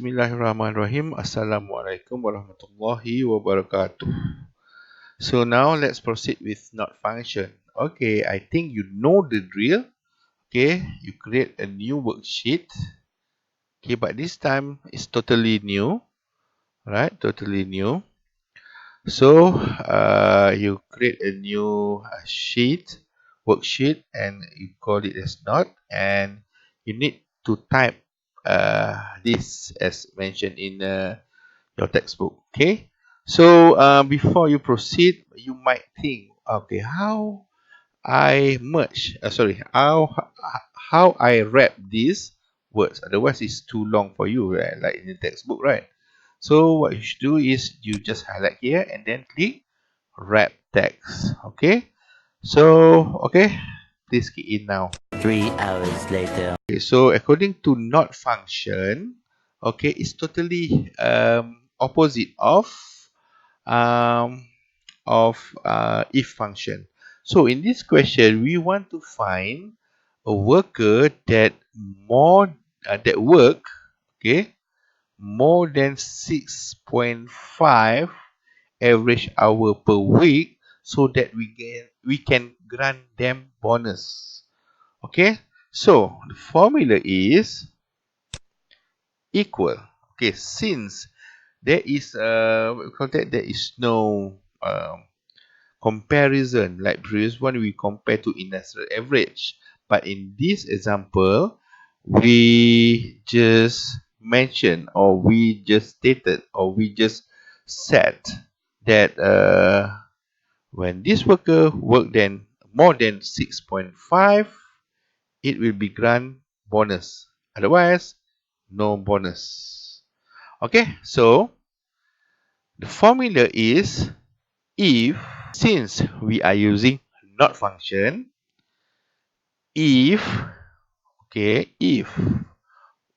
Bismillahirrahmanirrahim. Assalamualaikum warahmatullahi wabarakatuh. So now let's proceed with not function. Okay, I think you know the drill. Okay, you create a new worksheet. Okay, but this time it's totally new, right? Totally new. So you create a new worksheet, and you call it as not, and you need to type this as mentioned in your textbook. Okay, so before you proceed, you might think, okay, how I merge how I wrap these words, otherwise it's too long for you, right? Like in the textbook, right? So what you should do is you just highlight here and then click wrap text. Okay, so please key in now. 3 hours later. Okay, so according to not function, okay, it's totally opposite um, of if function. So in this question, we want to find a worker that work, okay, more than 6.5 average hour per week, so that we can grant them bonus. Okay, so the formula is equal. Okay, since there is what we call that, there is no comparison like previous one, we compare to industrial average, but in this example we just mentioned, or we just stated, or we just said that when this worker work then more than 6.5, it will be grant bonus, otherwise no bonus. Okay, so the formula is, if, since we are using not function, if, okay, if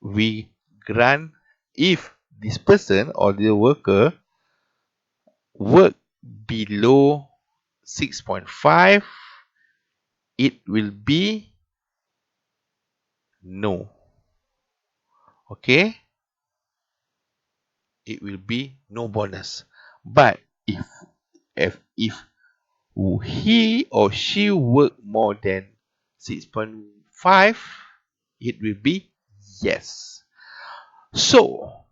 we grant, if this person or the worker work below 6.5, it will be no. Okay, it will be no bonus. But if he or she work more than 6.5, it will be yes. So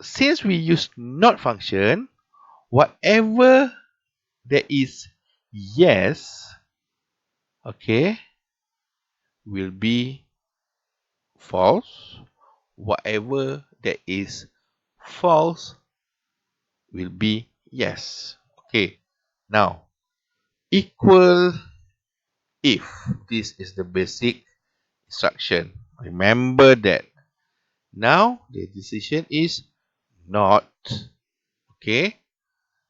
since we use not function, whatever there is yes, okay, will be false. Whatever there is false will be yes. Okay, now equal if. This is the basic instruction. Remember that. Now the decision is not. Okay,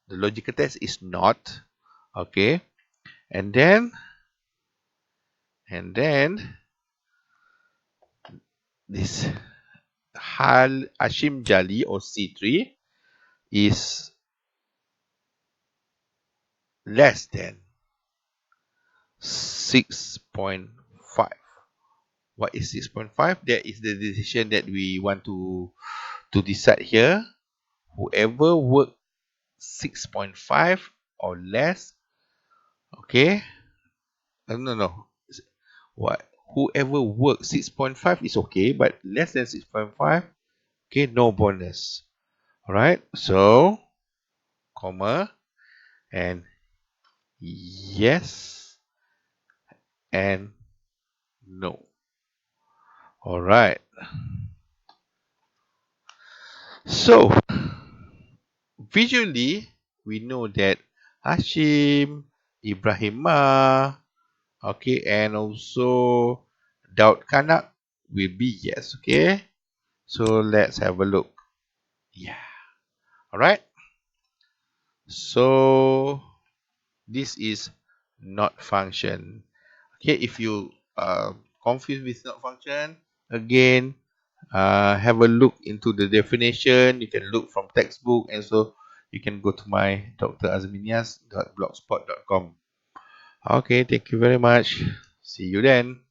the logical test is not. Okay, and then this Hashim Jali or C3 is less than 6.5. What is 6.5? That is the decision that we want to decide here. Whoever work 6.5 or less, okay, no, what, whoever work 6.5 is okay, but less than 6.5, okay, no bonus. All right, so comma and yes and no. All right, so visually we know that Hashim, Ibrahimah, okay, and also Daud Kanak will be yes. Okay, so let's have a look. Yeah, all right, so this is not function. Okay, if you confused with not function, again have a look into the definition. You can look from textbook, and so you can go to my drazminias.blogspot.com. Okay, thank you very much. See you then.